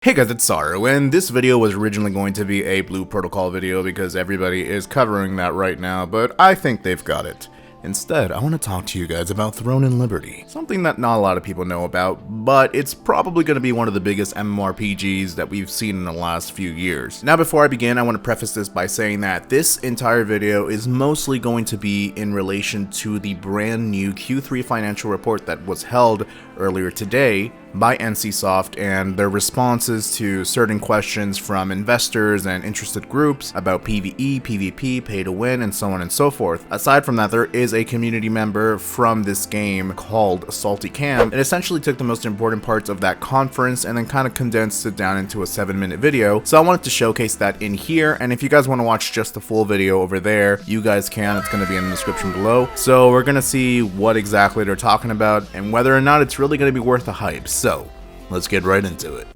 Hey guys, it's Saru, and this video was originally going to be a Blue Protocol video because everybody is covering that right now, but I think they've got it. Instead, I want to talk to you guys about Throne and Liberty, something that not a lot of people know about, but it's probably going to be one of the biggest MMORPGs that we've seen in the last few years. Now before I begin, I want to preface this by saying that this entire video is mostly going to be in relation to the brand new Q3 financial report that was held earlier today by NCSoft and their responses to certain questions from investors and interested groups about PvE, PvP, pay to win, and so on and so forth. Aside from that, there is a community member from this game called Salty Cam, and essentially took the most important parts of that conference and then kind of condensed it down into a 7-minute video. So I wanted to showcase that in here, and if you guys want to watch just the full video over there, you guys can. It's going to be in the description below. So we're going to see what exactly they're talking about and whether or not it's really going to be worth the hype. So, let's get right into it.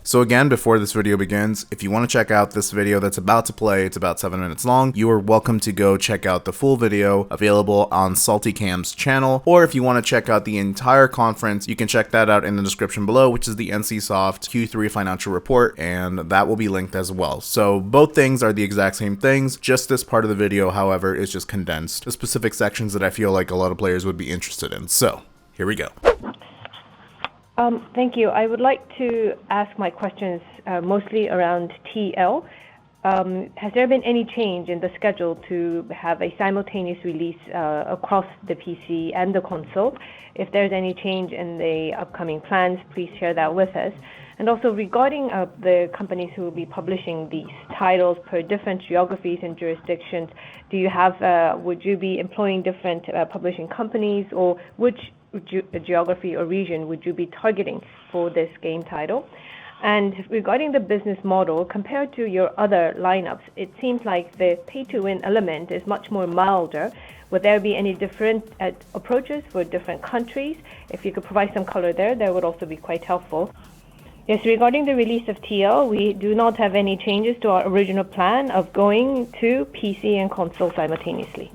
So again, before this video begins, if you want to check out this video that's about to play, it's about 7 minutes long, you are welcome to go check out the full video available on Salty Cam's channel, or if you want to check out the entire conference, you can check that out in the description below, which is the NCSoft Q3 financial report, and that will be linked as well. So both things are the exact same things, just this part of the video, however, is just condensed to specific sections that I feel like a lot of players would be interested in. So, here we go. Thank you. I would like to ask my questions mostly around TL. Has there been any change in the schedule to have a simultaneous release across the PC and the console? If there's any change in the upcoming plans, please share that with us. And also regarding the companies who will be publishing these titles per different geographies and jurisdictions, do you have, would you be employing different publishing companies, or which geography or region would you be targeting for this game title? And regarding the business model, compared to your other lineups, it seems like the pay-to-win element is much more milder. Would there be any different approaches for different countries? If you could provide some color there, that would also be quite helpful. Yes, regarding the release of TL, we do not have any changes to our original plan of going to PC and console simultaneously.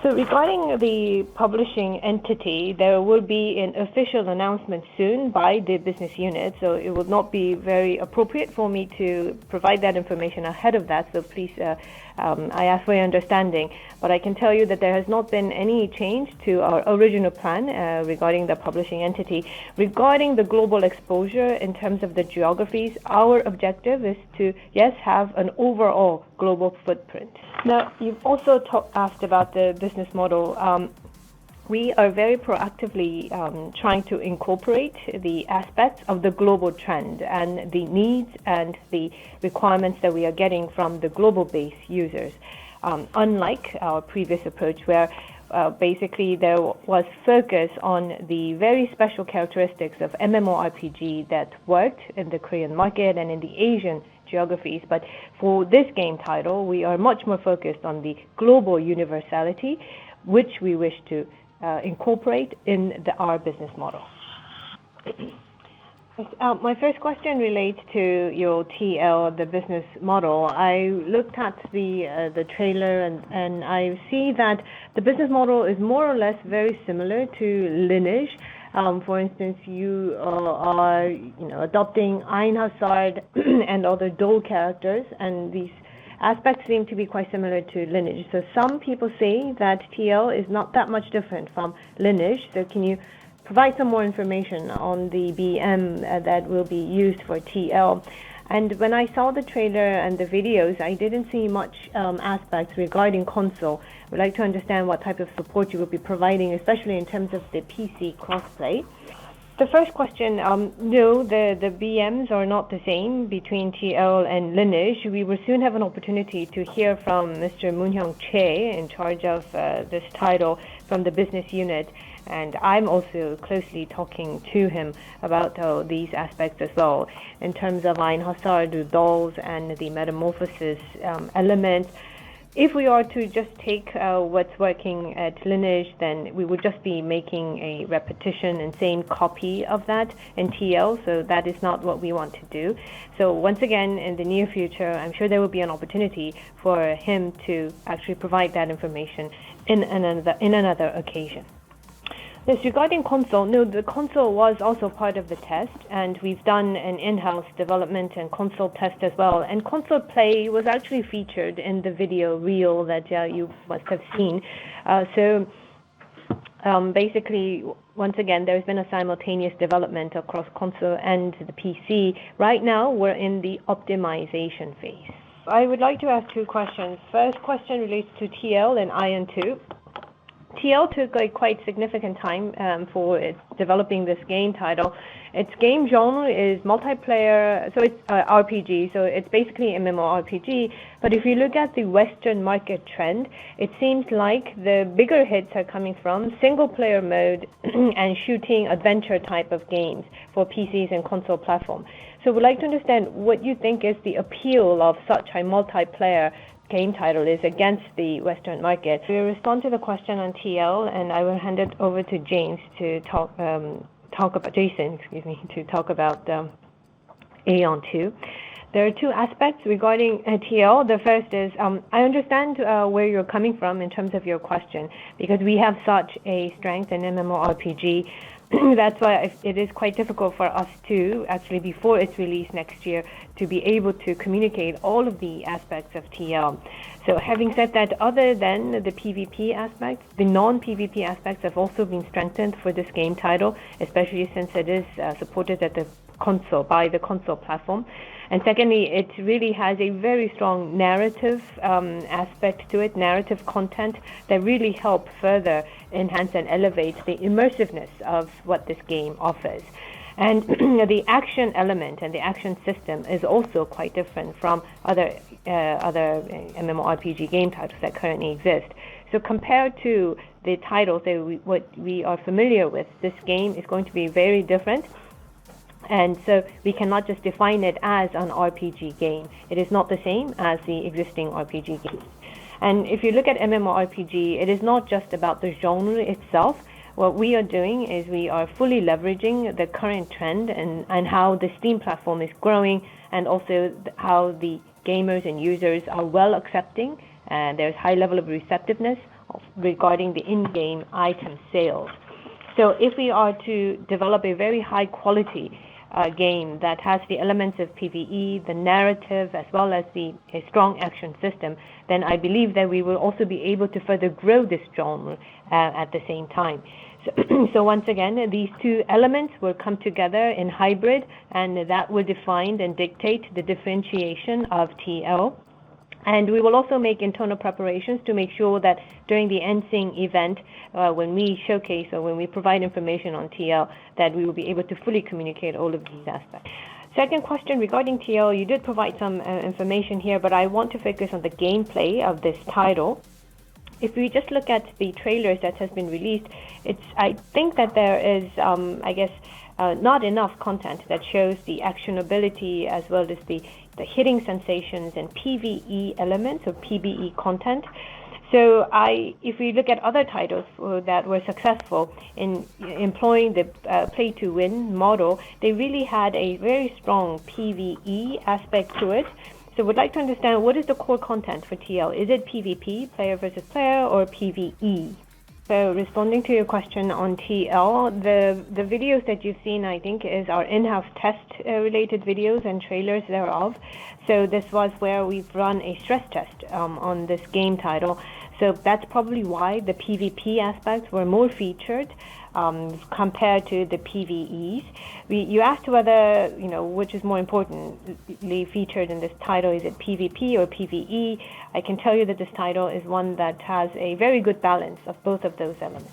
So regarding the publishing entity, there will be an official announcement soon by the business unit, so it would not be very appropriate for me to provide that information ahead of that, so please, I ask for your understanding. But I can tell you that there has not been any change to our original plan regarding the publishing entity. Regarding the global exposure in terms of the geographies, our objective is to, yes, have an overall global footprint. Now, you've also asked about the business model. We are very proactively trying to incorporate the aspects of the global trend and the needs and the requirements that we are getting from the global base users. Unlike our previous approach, where basically there was focus on the very special characteristics of MMORPG that worked in the Korean market and in the Asian geographies, but for this game title, we are much more focused on the global universality, which we wish to incorporate in our business model. My first question relates to your TL, the business model. I looked at the trailer and I see that the business model is more or less very similar to Lineage. For instance, you are adopting Einhasard and other dual characters, and these aspects seem to be quite similar to Lineage. So some people say that TL is not that much different from Lineage. So can you provide some more information on the BM that will be used for TL? And when I saw the trailer and the videos, I didn't see much aspects regarding console. I would like to understand what type of support you will be providing, especially in terms of the PC crossplay. The first question, no, the BMs are not the same between TL and Lineage. We will soon have an opportunity to hear from Mr. Moon-hyung Choi, in charge of this title from the business unit. And I'm also closely talking to him about these aspects as well. In terms of Einhasard, the dolls, and the metamorphosis element, if we are to just take what's working at Lineage, then we would just be making a repetition and same copy of that in TL, so that is not what we want to do. So once again, in the near future, I'm sure there will be an opportunity for him to actually provide that information in another occasion. Yes, regarding console, no, the console was also part of the test, and we've done an in-house development and console test as well. And console play was actually featured in the video reel that you must have seen. Basically, once again, there's been a simultaneous development across console and the PC. Right now, we're in the optimization phase. I would like to ask two questions. First question relates to TL and Ion 2. TL took a quite significant time for developing this game title. Its game genre is multiplayer, so it's RPG, so it's basically MMORPG. But if you look at the Western market trend, it seems like the bigger hits are coming from single-player mode and shooting adventure type of games for PCs and console platform. So we'd like to understand what you think is the appeal of such a multiplayer game title is against the Western market. We'll respond to the question on TL, and I will hand it over to James to talk about Aeon 2. There are two aspects regarding TL. The first is, I understand where you're coming from in terms of your question, because we have such a strength in MMORPG. That's why it is quite difficult for us to, actually before its release next year, to be able to communicate all of the aspects of TL. So having said that, other than the PvP aspects, the non-PvP aspects have also been strengthened for this game title, especially since it is supported at the console, by the console platform. And secondly, it really has a very strong narrative aspect to it, narrative content that really help further enhance and elevate the immersiveness of what this game offers. And the action element and the action system is also quite different from other MMORPG game titles that currently exist. So compared to the titles that what we are familiar with, this game is going to be very different. And so we cannot just define it as an RPG game. It is not the same as the existing RPG games. And if you look at MMORPG, it is not just about the genre itself. What we are doing is we are fully leveraging the current trend and how the Steam platform is growing, and also how the gamers and users are well accepting, and there's high level of receptiveness regarding the in-game item sales. So if we are to develop a very high quality game that has the elements of PvE, the narrative, as well as a strong action system, then I believe that we will also be able to further grow this genre at the same time. So once again, these two elements will come together in hybrid, and that will define and dictate the differentiation of TL. And we will also make internal preparations to make sure that during the NSYNC event, when we showcase or when we provide information on TL, that we will be able to fully communicate all of these aspects. Second question regarding TL, you did provide some information here, but I want to focus on the gameplay of this title. If we just look at the trailers that has been released, I think that there is, not enough content that shows the actionability as well as the hitting sensations and PvE elements or PvE content. So if we look at other titles that were successful in employing the play-to-win model, they really had a very strong PvE aspect to it. So we'd like to understand, what is the core content for TL? Is it PvP, player versus player, or PvE? So responding to your question on TL, the videos that you've seen, I think, is our in-house test related videos and trailers thereof. So this was where we've run a stress test on this game title. So that's probably why the PvP aspects were more featured compared to the PvEs. You asked whether, which is more importantly featured in this title, is it PvP or PvE? I can tell you that this title is one that has a very good balance of both of those elements.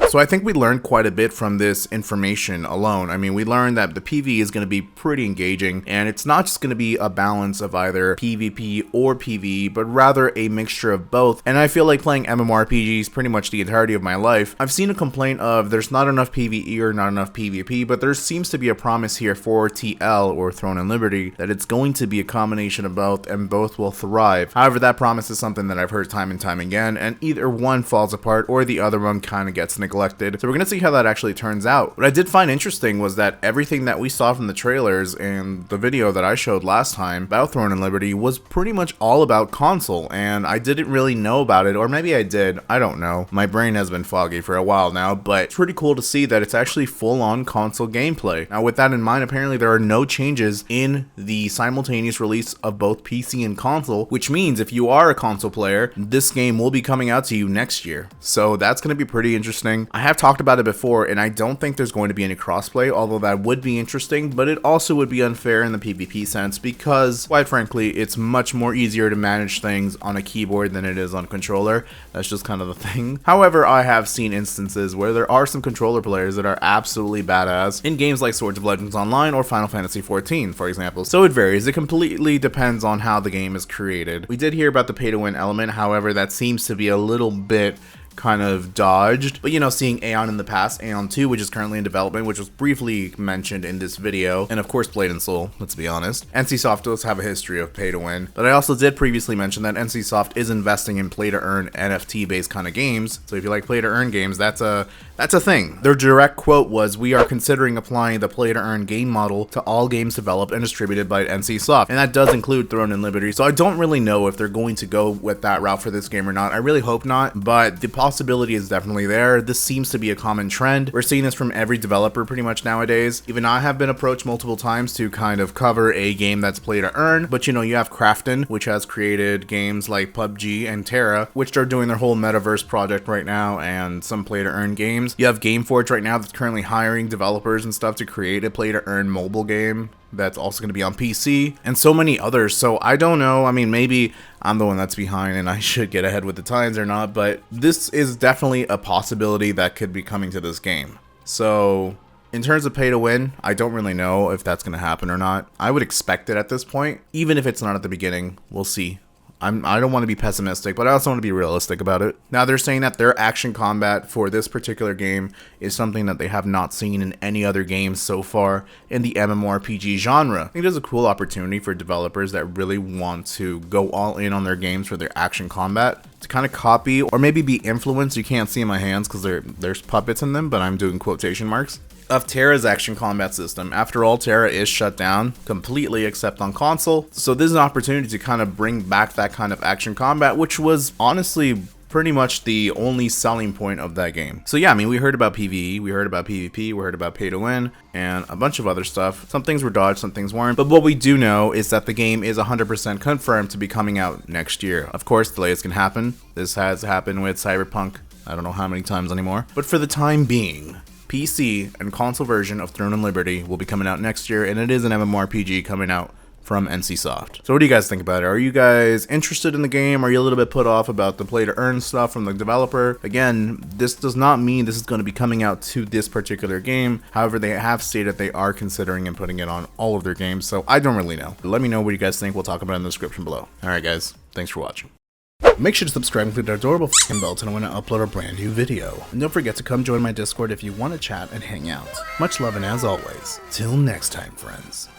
So I think we learned quite a bit from this information alone. I mean, we learned that the PvE is going to be pretty engaging, and it's not just going to be a balance of either PvP or PvE, but rather a mixture of both. And I feel like playing MMORPGs pretty much the entirety of my life, I've seen a complaint of there's not enough PvE or not enough PvP, but there seems to be a promise here for TL, or Throne and Liberty, that it's going to be a combination of both, and both will thrive. However, that promise is something that I've heard time and time again, and either one falls apart or the other one kind of gets neglected collected. So we're gonna see how that actually turns out. What I did find interesting was that everything that we saw from the trailers and the video that I showed last time about Throne and Liberty was pretty much all about console, and I didn't really know about it, or maybe I did, I don't know. My brain has been foggy for a while now, but it's pretty cool to see that it's actually full-on console gameplay. Now with that in mind, apparently there are no changes in the simultaneous release of both PC and console, which means if you are a console player, this game will be coming out to you next year. So that's going to be pretty interesting. I have talked about it before, and I don't think there's going to be any crossplay, although that would be interesting, but it also would be unfair in the PvP sense because, quite frankly, it's much more easier to manage things on a keyboard than it is on a controller. That's just kind of the thing. However, I have seen instances where there are some controller players that are absolutely badass in games like Swords of Legends Online or Final Fantasy XIV, for example. So it varies. It completely depends on how the game is created. We did hear about the pay-to-win element, however, that seems to be a little bit kind of dodged, but you know, seeing Aeon in the past, Aeon 2, which is currently in development, which was briefly mentioned in this video, and of course Blade and Soul, let's be honest. NCSoft does have a history of pay to win, but I also did previously mention that NCSoft is investing in play to earn NFT based kind of games, so if you like play to earn games, that's a thing. Their direct quote was, "We are considering applying the play to earn game model to all games developed and distributed by NCSoft," and that does include Throne and Liberty, so I don't really know if they're going to go with that route for this game or not. I really hope not, but the possibility is definitely there. This seems to be a common trend. We're seeing this from every developer pretty much nowadays. Even I have been approached multiple times to kind of cover a game that's play to earn, but you know, you have Krafton, which has created games like PUBG and Terra, which are doing their whole metaverse project right now, and some play to earn games. You have Gameforge right now that's currently hiring developers and stuff to create a play to earn mobile game that's also going to be on PC, and so many others. So I don't know, I mean, maybe I'm the one that's behind and I should get ahead with the times or not, but this is definitely a possibility that could be coming to this game. So in terms of pay to win, I don't really know if that's going to happen or not. I would expect it at this point, even if it's not at the beginning. We'll see. I don't want to be pessimistic, but I also want to be realistic about it. Now, they're saying that their action combat for this particular game is something that they have not seen in any other games so far in the MMORPG genre. I think there's a cool opportunity for developers that really want to go all in on their games for their action combat to kind of copy or maybe be influenced. You can't see my hands because there's puppets in them, but I'm doing quotation marks, of Terra's action combat system. After all, Terra is shut down completely except on console, so this is an opportunity to kind of bring back that kind of action combat, which was honestly pretty much the only selling point of that game. So yeah, I mean, we heard about PvE, we heard about PvP, we heard about pay to win, and a bunch of other stuff. Some things were dodged, some things weren't, but what we do know is that the game is 100% confirmed to be coming out next year. Of course, delays can happen. This has happened with Cyberpunk, I don't know how many times anymore, but for the time being, PC and console version of Throne and Liberty will be coming out next year, and it is an MMORPG coming out from NCSoft. So what do you guys think about it? Are you guys interested in the game? Are you a little bit put off about the play to earn stuff from the developer? Again, this does not mean this is going to be coming out to this particular game. However, they have stated they are considering and putting it on all of their games, so I don't really know. But let me know what you guys think. We'll talk about it in the description below. Alright guys, thanks for watching. Make sure to subscribe and click that adorable f***ing bell to know when I upload a brand new video. And don't forget to come join my Discord if you want to chat and hang out. Much love, and as always, till next time, friends.